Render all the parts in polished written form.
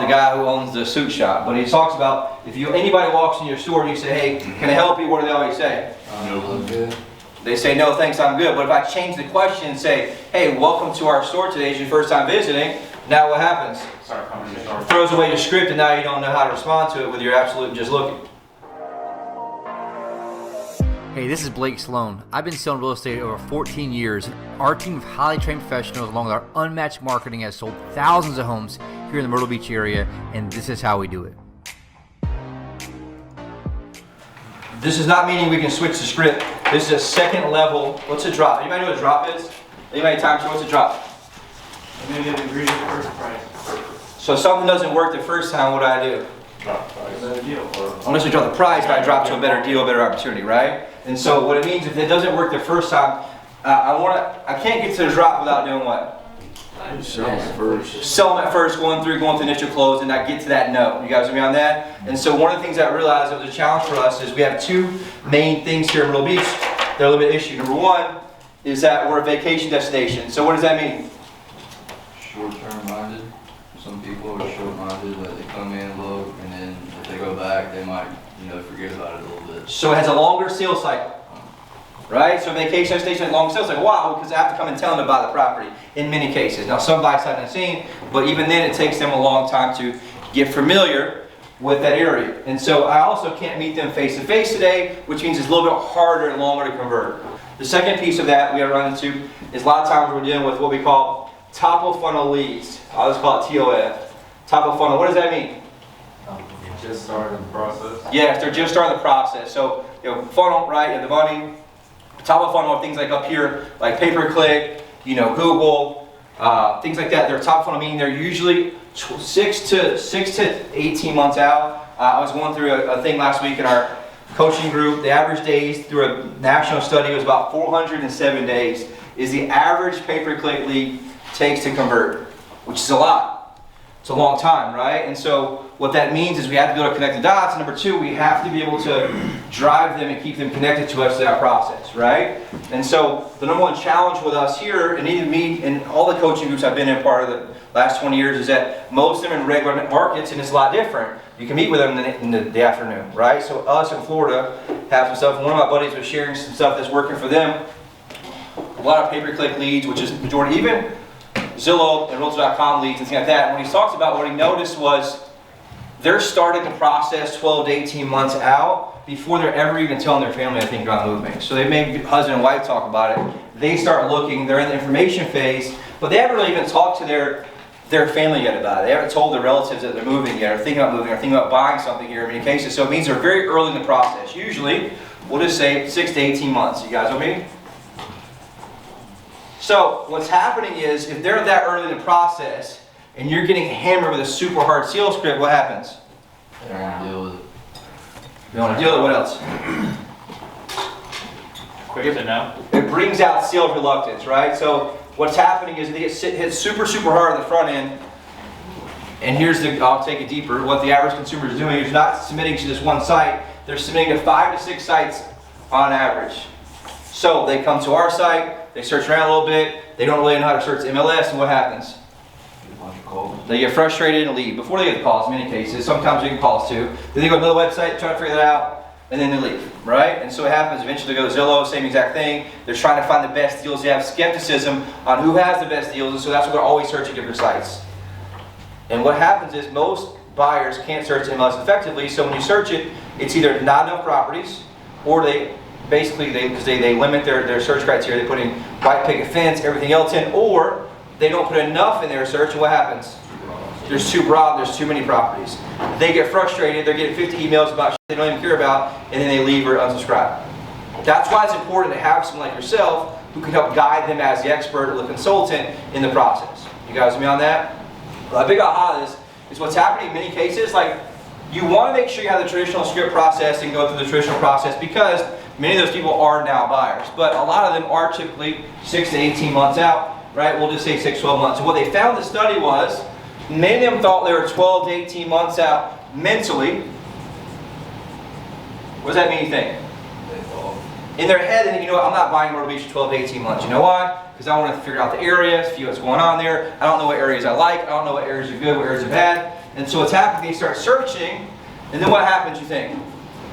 the guy who owns the suit shop. But he talks about if anybody walks in your store and you say, hey, can I help you? What do they always say? No, I'm good. They say, no, thanks, I'm good. But if I change the question and say, hey, welcome to our store today, it's your first time visiting, now what happens? Throws away your script and now you don't know how to respond to it with your absolute just looking. Hey, this is Blake Sloan. I've been selling real estate over 14 years. Our team of highly trained professionals, along with our unmatched marketing, has sold thousands of homes here in the Myrtle Beach area, and this is how we do it. This is not meaning we can switch the script. This is a second level. What's a drop? Anybody know what a drop is? Anybody time to what's a drop? So if something doesn't work the first time, what do I do? Drop price. Unless we drop the price, but I drop to a better deal, a better opportunity, right? And so what it means, if it doesn't work the first time, I can't get to the drop without doing what? Sell them first. Sell them at first, going through initial close, and I get to that no. You guys with me on that? And so one of the things I realized that was a challenge for us is we have two main things here in Myrtle Beach that are a little bit issue. Number one is that we're a vacation destination. So what does that mean? Short-term minded. Some people are short-minded, but they come in, look, and then if they go back, they might, forget about it a little bit. So it has a longer sales cycle. Right? So vacation destination, long sales cycle. Wow, because I have to come and tell them to buy the property in many cases. Now some buy sight unseen, but even then it takes them a long time to get familiar with that area. And so I also can't meet them face to face today, which means it's a little bit harder and longer to convert. The second piece of that we have run into is a lot of times we're dealing with what we call top of funnel leads. I'll just call it TOF. Top of funnel, what does that mean? Just starting the process. Yes, they're just starting the process. So, funnel, right, you have the money. Top of funnel are things like up here, like pay-per-click, Google, things like that. They're top of funnel, meaning they're usually 6 to 18 months out. I was going through a thing last week in our coaching group. The average days through a national study was about 407 days is the average pay-per-click lead takes to convert, which is a lot. It's a long time, right? And so what that means is we have to be able to connect the dots. And number two, we have to be able to drive them and keep them connected to us through that process, right? And so the number one challenge with us here, and even me and all the coaching groups I've been in part of the last 20 years, is that most of them in regular markets, and it's a lot different. You can meet with them in the afternoon, right? So us in Florida have some stuff. One of my buddies was sharing some stuff that's working for them. A lot of pay-per-click leads, which is majority, even Zillow and Realtor.com leads and things like that. And when he talks about what he noticed was they're starting the process 12 to 18 months out before they're ever even telling their family anything about moving. So they make husband and wife talk about it. They start looking, they're in the information phase, but they haven't really even talked to their family yet about it. They haven't told their relatives that they're moving yet, or thinking about moving, or thinking about buying something here in many cases. So it means they're very early in the process. Usually, we'll just say 6 to 18 months. You guys with me? So what's happening is, if they're that early in the process, and you're getting hammered with a super hard sales script, what happens? They don't want to deal with it. They don't want to deal with it, what else? Quick to know. It brings out sales reluctance, right? So what's happening is they get hit super, super hard on the front end, and here's I'll take it deeper, what the average consumer is doing is not submitting to this one site, they're submitting to 5 to 6 sites on average. So they come to our site, they search around a little bit, they don't really know how to search MLS, and what happens? They get frustrated and leave. Before they get the calls, in many cases, sometimes they get calls too. Then they go to another website, try to figure that out, and then they leave, right? And so it happens, eventually they go to Zillow, same exact thing. They're trying to find the best deals. They have skepticism on who has the best deals, and so that's why they're always searching different sites. And what happens is most buyers can't search MLS effectively, so when you search it, it's either not enough properties, or they limit their search criteria. They put in white picket fence, everything else in, or they don't put enough in their search, and what happens? There's too broad, there's too many properties. They get frustrated, they're getting 50 emails about shit they don't even care about, and then they leave or unsubscribe. That's why it's important to have someone like yourself who can help guide them as the expert or the consultant in the process. You guys with me on that? Well, a big aha is what's happening in many cases, like you want to make sure you have the traditional script process and go through the traditional process because many of those people are now buyers. But a lot of them are typically 6 to 18 months out, right? We'll just say 6, 12 months. And what they found in the study was many of them thought they were 12 to 18 months out mentally. What does that mean, you think? In their head, and you know what, I'm not buying Myrtle Beach for 12 to 18 months. You know why? Because I want to figure out the area, see what's going on there. I don't know what areas I like. I don't know what areas are good, what areas are bad. And so what's happening, they start searching, and then what happens, you think?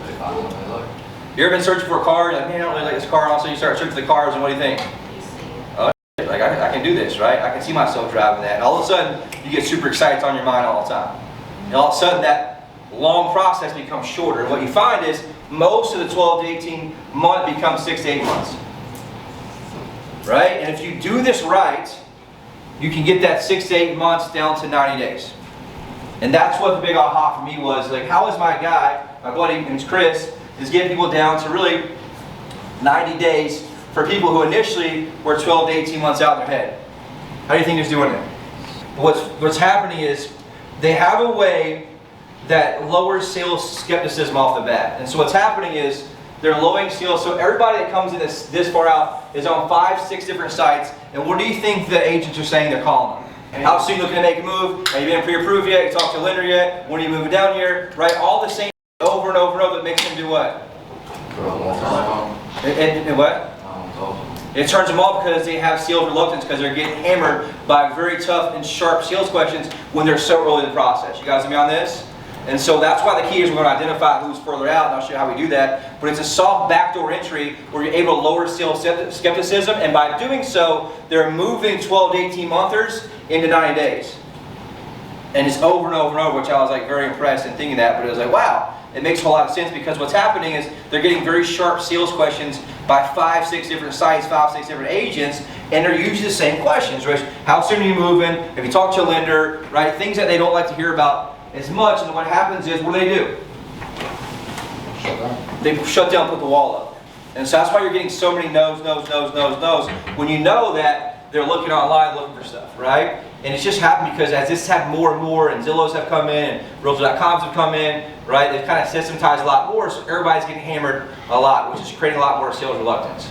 They find what they like. You ever been searching for a car? You're like, man, I don't really like this car. And also you start searching for the cars, and what do you think? Oh, shit, like I can do this, right? I can see myself driving that. And all of a sudden, you get super excited. It's on your mind all the time. And all of a sudden, that long process becomes shorter. And what you find is most of the 12 to 18 month becomes 6 to 8 months. Right? And if you do this right, you can get that 6 to 8 months down to 90 days. And that's what the big aha for me was. Like, how is my guy, my buddy, name's Chris, is getting people down to really 90 days for people who initially were 12 to 18 months out in their head. How do you think he's doing it? What's happening is they have a way that lowers sales skepticism off the bat. And so what's happening is they're lowering sales. So everybody that comes in this far out is on 5, 6 different sites. And what do you think the agents are saying they're calling them? How soon you looking to make a move? Have you been pre-approved yet? You talked to a lender yet? When are you moving down here? Right? All the same over and over and over that makes them do what? And what? It turns them off because they have sales reluctance because they're getting hammered by very tough and sharp sales questions when they're so early in the process. You guys with me on this? And so that's why the key is we're going to identify who's further out, and I'll show you how we do that. But it's a soft backdoor entry where you're able to lower sales skepticism, and by doing so, they're moving 12 to 18 monthers into 90 days. And it's over and over and over, which I was like very impressed in thinking that, but it was like, wow, it makes a whole lot of sense because what's happening is they're getting very sharp sales questions by 5, 6 different sites, 5, 6 different agents, and they're usually the same questions, right? How soon are you moving? Have you talked to a lender, right? Things that they don't like to hear about as much, and what happens is, what do? Shut down. They shut down, put the wall up. And so that's why you're getting so many no's, when you know that they're looking online, looking for stuff, right? And it's just happened because as this have more and more, and Zillows have come in, and Realtor.coms have come in, right? They've kind of systematized a lot more, so everybody's getting hammered a lot, which is creating a lot more sales reluctance.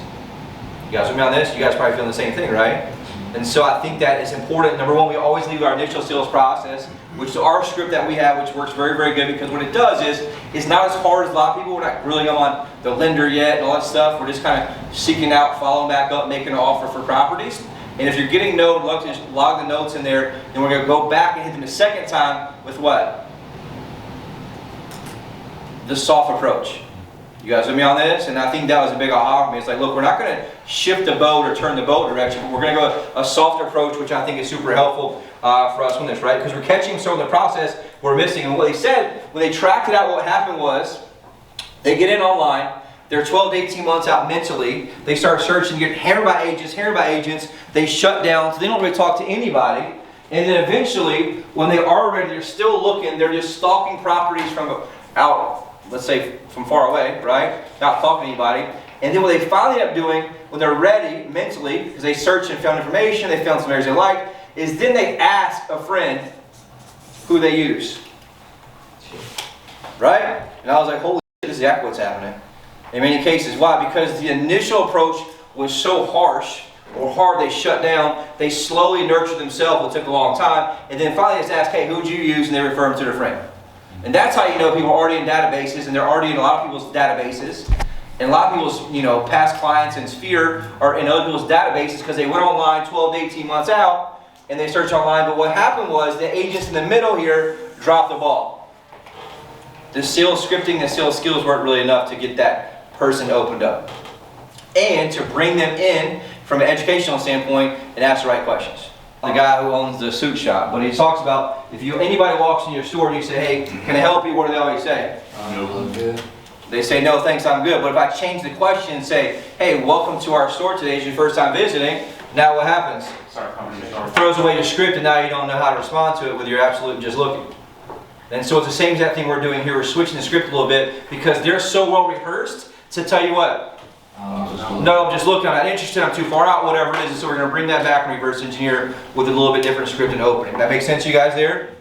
You guys with me on this? You guys probably feeling the same thing, right? And so I think that is important. Number one, we always leave our initial sales process, which is our script that we have, which works very, very good because what it does is, it's not as hard as a lot of people. We're not really on the lender yet and all that stuff. We're just kind of seeking out, following back up, making an offer for properties. And if you're getting no reluctance, log the notes in there, then we're going to go back and hit them a second time with what? The soft approach. You guys with me on this? And I think that was a big aha for me. It's like, look, we're not going to shift the boat or turn the boat direction, but we're going to go a soft approach, which I think is super helpful for us on this, right? Because we're catching some of the process we're missing. And what they said, when they tracked it out, what happened was, they get in online, they're 12 to 18 months out mentally, they start searching, get hammered by agents, they shut down, so they don't really talk to anybody. And then eventually, when they are ready, they're still looking, they're just stalking properties from out, let's say from far away, right? Not talking to anybody. And then what they finally end up doing, when they're ready mentally, because they searched and found information, they found some areas they like, is then they ask a friend who they use. Right? And I was like, holy shit, this is exactly what's happening. In many cases. Why? Because the initial approach was so harsh, or hard, they shut down, they slowly nurtured themselves, it took a long time, and then finally just ask, hey, who'd you use? And they refer them to their friend. And that's how you know people are already in databases, and they're already in a lot of people's databases. And a lot of people's, past clients and sphere are in other people's databases because they went online 12 to 18 months out, and they searched online. But what happened was the agents in the middle here dropped the ball. The sales scripting, the sales skills weren't really enough to get that person opened up. And to bring them in from an educational standpoint and ask the right questions. The guy who owns the suit shop, when he talks about, if anybody walks in your store and you say, hey, can I help you? What do they always say? Good. They say, no, thanks, I'm good. But if I change the question and say, hey, welcome to our store today, it's your first time visiting, now what happens? Start conversation. Throws away your script, and now you don't know how to respond to it with your absolute just looking. And so it's the same exact thing we're doing here. We're switching the script a little bit because they're so well rehearsed to tell you what? No, I'm just looking, I'm not interested, I'm too far out, whatever it is. And so we're going to bring that back and reverse engineer with a little bit different script and opening. That makes sense to you guys there?